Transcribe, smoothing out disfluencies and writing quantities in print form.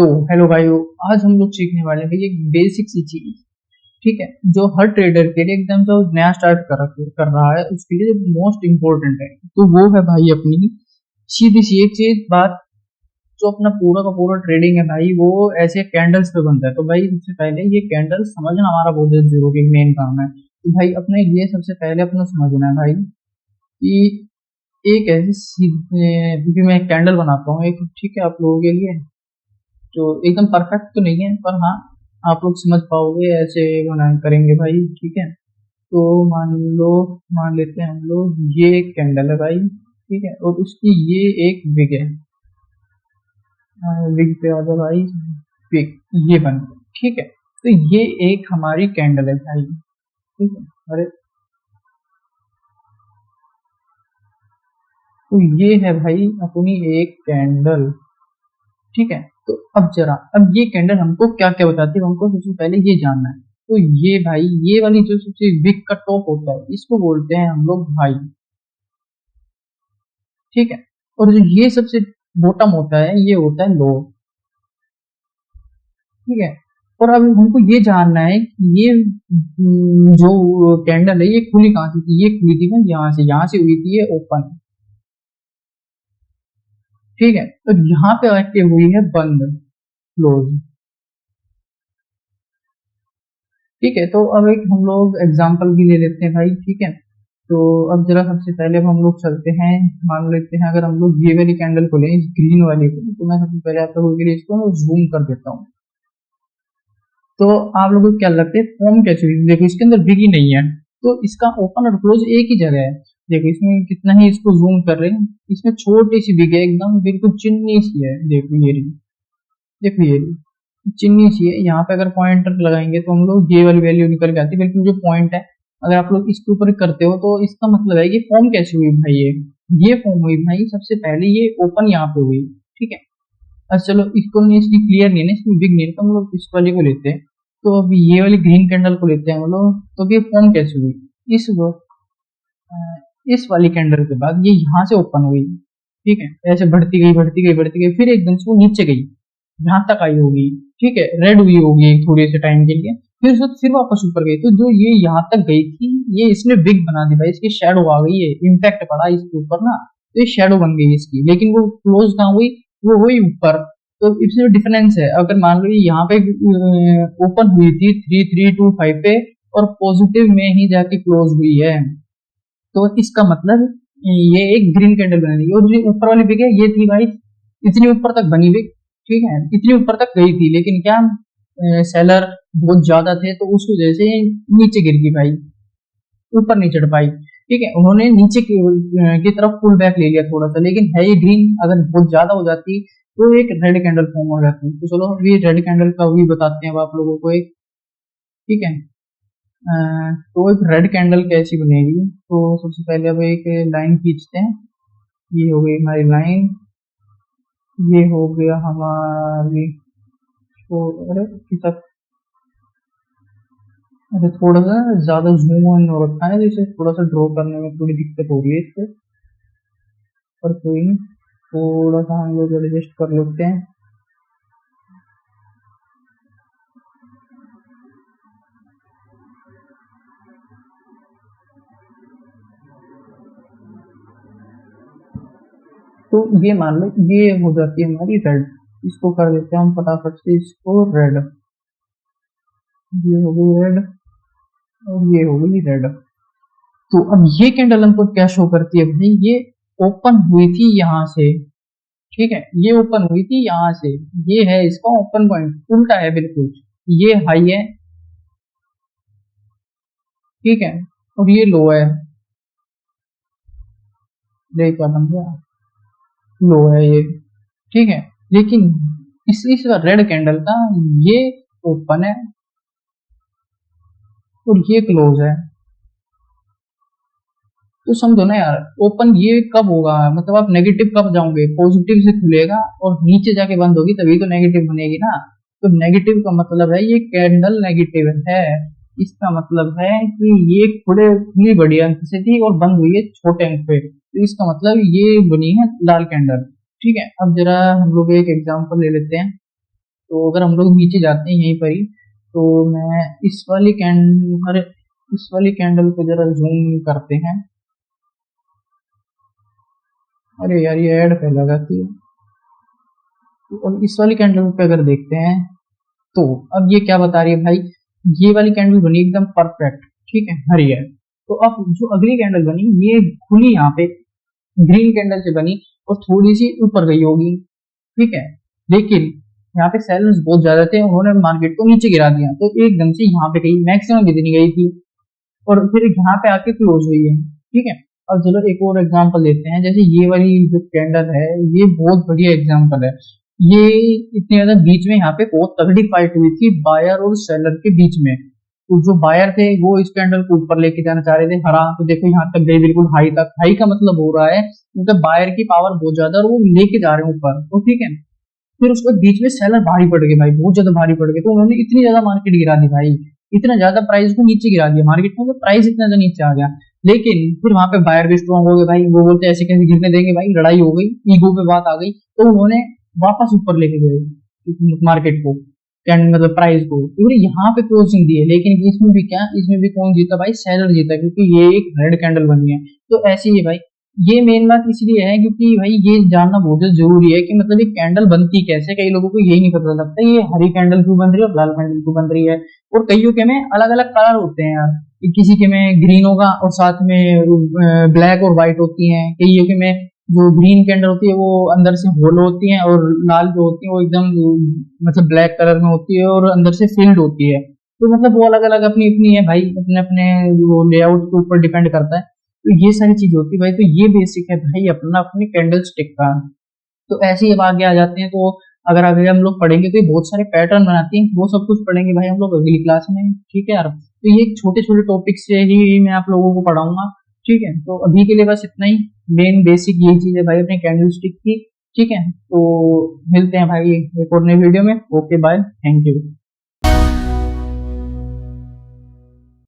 तो हेलो भाइयों, आज हम लोग सीखने वाले हैं एक बेसिक सी चीज। ठीक है, जो हर ट्रेडर के लिए एकदम जो नया स्टार्ट कर रहा है उसके लिए मोस्ट इम्पोर्टेंट है। तो वो है भाई अपनी सीधी सी एक चीज बात। जो अपना पूरा का पूरा ट्रेडिंग है भाई, वो ऐसे कैंडल्स पे बनता है। तो भाई सबसे पहले ये कैंडल्स समझना हमारा बहुत जरूरी मेन काम है। तो भाई अपने लिए सबसे पहले अपना समझना है भाई कि एक ऐसी क्योंकि मैं एक कैंडल बनाता हूँ एक, ठीक है, आप लोगों के लिए। तो एकदम परफेक्ट तो नहीं है, पर हाँ आप लोग समझ पाओगे ऐसे बना करेंगे भाई। ठीक है, तो मान लो, मान लेते हैं हम लोग ये एक कैंडल है भाई। ठीक है, और उसकी ये एक विग है। विग पे आ जाओ भाई, विग ये बन गया। ठीक है, तो ये एक हमारी कैंडल है भाई। ठीक है, अरे तो ये है भाई अपनी एक कैंडल। ठीक है, तो अब ये कैंडल हमको क्या क्या बताती है, हमको सबसे पहले ये जानना है। तो ये भाई, ये वाली जो सबसे विक का टॉप होता है इसको बोलते हैं हम लोग भाई। ठीक है, और जो ये सबसे बॉटम होता है ये होता है लो। ठीक है, और अब हमको ये जानना है कि ये जो कैंडल है ये खुली कहाँ से थी। ये खुली थी भाई यहाँ से हुई थी ये ओपन। ठीक है, तो यहाँ पे आके हुई है बंद, क्लोज। ठीक है, तो अब एक हम लोग एग्जांपल भी ले लेते हैं भाई। ठीक है, तो अब जरा सबसे पहले अब हम लोग चलते हैं। मान लेते हैं अगर हम लोग ये वाली कैंडल को लें, ग्रीन वाली को, तो मैं सबसे पहले आप लोगों के लिए इसको जूम कर देता हूँ। तो आप लोगों को क्या लगता है फॉर्म कैसे हुई? देखो इसके अंदर बिग ही नहीं है, तो इसका ओपन और क्लोज एक ही जगह है। देखो इसमें कितना ही इसको जूम कर रहे हैं, इसमें छोटी सी बिग है, एकदम बिल्कुल चिन्नी सी है। देखो ये रही, देखो ये रही चिन्नी सी है। यहाँ पे अगर पॉइंटर लगाएंगे तो हम लोग ये वाली वैल्यू निकल के आती है, बिल्कुल जो पॉइंट है। अगर आप लोग इसके ऊपर करते हो तो इसका मतलब है कि फॉर्म कैसे हुई भाई। ये फॉर्म हुई भाई सबसे पहले ये ओपन यहाँ पे हुई। ठीक है, अच्छा चलो इसको नहीं, इसकी क्लियर नहीं है ना, इसमें बिग नहीं है, तो हम लोग इस वाली को लेते हैं। तो अब ये वाली ग्रीन कैंडल को लेते हैं हम लोग। तो ये फॉर्म कैसे हुई, इस वो इस वाली कैंडल के बाद ये यहाँ से ओपन हुई। ठीक है, ऐसे बढ़ती गई बढ़ती गई बढ़ती गई, फिर एकदम से वो नीचे गई, यहाँ तक आई होगी। ठीक है, रेड हुई होगी थोड़े से टाइम के लिए, फिर वापस ऊपर गई। तो जो ये यहाँ तक गई थी ये इसने बिग बना दी भाई, इसकी शेडो आ गई है, इम्पैक्ट पड़ा इसके ऊपर ना, तो ये शेडो बन गई इसकी। लेकिन वो क्लोज कहाँ हुई, वो हुई ऊपर। तो इसमें डिफरेंस है। अगर मान लो यहाँ पे ओपन हुई थी 3325 पे, और पॉजिटिव में ही जाके क्लोज हुई है, तो इसका मतलब ये एक ग्रीन कैंडल बनेगी। और जो ऊपर वाली बिग है ये थी भाई इतनी ऊपर तक बनी बिग। ठीक है, इतनी ऊपर तक गई थी, लेकिन क्या सेलर बहुत ज्यादा थे तो उस वजह से नीचे गिर गई भाई, ऊपर नहीं चढ़ पाई। ठीक है, उन्होंने नीचे की तरफ पुल बैक ले लिया थोड़ा सा, लेकिन है ये ग्रीन। अगर बहुत ज्यादा हो जाती तो एक रेड कैंडल फॉर्म हो जाती। तो चलो ये रेड कैंडल का भी बताते हैं अब आप लोगों को एक। ठीक है, तो एक रेड कैंडल कैसी बनेगी। तो सबसे पहले अब एक लाइन खींचते हैं। ये हो गई हमारी लाइन, ये हो गया हमारी। तो अरे कितना, अरे थोड़ा सा ज्यादा जूम ऑन हो रखा है, जैसे थोड़ा सा ड्रॉ करने में थोड़ी दिक्कत हो रही है इससे, पर कोई नहीं, थोड़ा सा हम लोग एडजस्ट कर लेते हैं। तो ये मान लो ये हो जाती है हमारी रेड, इसको कर देते हैं हम फटाफट से इसको रेड। ये हो गई रेड, और ये हो गई रेड। तो अब ये कैंडल हमको क्या शो करती है भाई, ये ओपन हुई थी यहाँ से। ठीक है, ये ओपन हुई थी यहाँ से, ये है इसका ओपन पॉइंट, उल्टा है बिल्कुल। ये हाई है, ठीक है, और ये लो है। देख क्या बन गया, लो है ये। ठीक है, लेकिन इस रेड कैंडल का ये ओपन है और ये क्लोज है। तो समझो ना यार, ओपन ये कब होगा, मतलब आप नेगेटिव कब जाओगे, पॉजिटिव से खुलेगा और नीचे जाके बंद होगी तभी तो नेगेटिव बनेगी ना। तो नेगेटिव का मतलब है ये कैंडल नेगेटिव है। इसका मतलब है कि ये खुली बड़ी अंक से थी और बंद हुई है छोटे अंक पे, तो इसका मतलब ये बनी है लाल कैंडल। ठीक है, अब जरा हम लोग एक एग्जांपल ले लेते हैं। तो अगर हम लोग नीचे जाते हैं यहीं पर ही, तो मैं इस वाली कैंडल को जरा जूम करते हैं। अरे यार ये ऐड पे लगाती है। तो अब इस वाली कैंडल पे अगर देखते हैं, तो अब ये क्या बता रही है भाई, ये वाली कैंडल बनी एकदम परफेक्ट, ठीक है, हरी है। तो अब जो अगली कैंडल बनी ये खुली यहाँ पे ग्रीन कैंडल से बनी और थोड़ी सी ऊपर गई होगी, ठीक है। लेकिन यहाँ पे सेलर्स बहुत ज्यादा थे, उन्होंने मार्केट को नीचे गिरा दिया, तो एकदम से यहाँ पे गई, मैक्सिमम कितनी गई थी, और फिर यहाँ पे आके क्लोज हुई है, ठीक है। अब चलो एक और एग्जांपल लेते हैं, जैसे ये वाली जो कैंडल है ये बहुत बढ़िया एग्जांपल है। ये इतने ज्यादा बीच में यहाँ पे बहुत तगड़ी फाइट हुई थी बायर और सेलर के बीच में। तो जो बायर थे वो इस कैंडल को ऊपर लेके जाना चाह रहे थे, हरा, तो देखो यहाँ तक गई बिल्कुल हाई तक। हाई का मतलब हो रहा है मतलब बायर की पावर बहुत ज्यादा और वो लेके जा रहे हैं ऊपर, तो ठीक है। फिर उसके बाद बीच में सेलर भारी पड़ गए भाई, बहुत ज्यादा भारी पड़ गए, तो उन्होंने इतनी ज्यादा मार्केट गिरा दी भाई, इतना ज्यादा प्राइस को नीचे गिरा दिया मार्केट में, तो प्राइस इतना ज्यादा नीचे आ गया। लेकिन फिर वहां पे बायर भी स्ट्रॉन्ग हो गए भाई, वो बोलते ऐसे कैसे गिरने देंगे भाई, लड़ाई हो गई, ईगो पे बात आ गई, तो उन्होंने वापस ऊपर लेके गए मार्केट को, मतलब प्राइस को, तो यहाँ पे क्लोजिंग दी है। लेकिन इसमें भी क्या, इसमें भी कौन जीता भाई, सेलर जीता, क्योंकि ये एक रेड कैंडल बनी है। तो ऐसे ही भाई, ये मेन बात इसलिए है क्योंकि भाई ये जानना बहुत जरूरी है कि मतलब ये कैंडल बनती कैसे, कई लोगों को यही नहीं पता लगता ये हरी कैंडल क्यों बन रही है और लाल कैंडल क्यों बन रही है। और कईयों के में अलग अलग कलर होते हैं यार, किसी के में ग्रीन होगा और साथ में ब्लैक और व्हाइट होती हैं, कईयों के में जो ग्रीन कैंडल होती है वो अंदर से होलो होती है, और लाल जो होती है वो एकदम मतलब ब्लैक कलर में होती है और अंदर से फील्ड होती है। तो मतलब वो अलग अलग अपनी अपनी है भाई, अपने अपने वो लेआउट के ऊपर डिपेंड करता है। तो ये सारी चीज होती है भाई, तो ये बेसिक है भाई अपना अपनी कैंडल स्टिक का। तो ऐसे ही अब आगे आ जाते हैं, तो अगर आगे हम लोग पढ़ेंगे तो ये बहुत सारे पैटर्न बनाती हैं, वो सब कुछ पढ़ेंगे भाई हम लोग अगली क्लास में, ठीक है यार। तो ये छोटे छोटे टॉपिक से ही मैं आप लोगों को पढ़ाऊंगा, ठीक है। तो अभी के लिए बस इतना ही, मेन बेसिक यही चीज है भाई अपने कैंडल स्टिक की, ठीक है। तो मिलते हैं भाई एक और नई वीडियो में, ओके बाय, थैंक यू।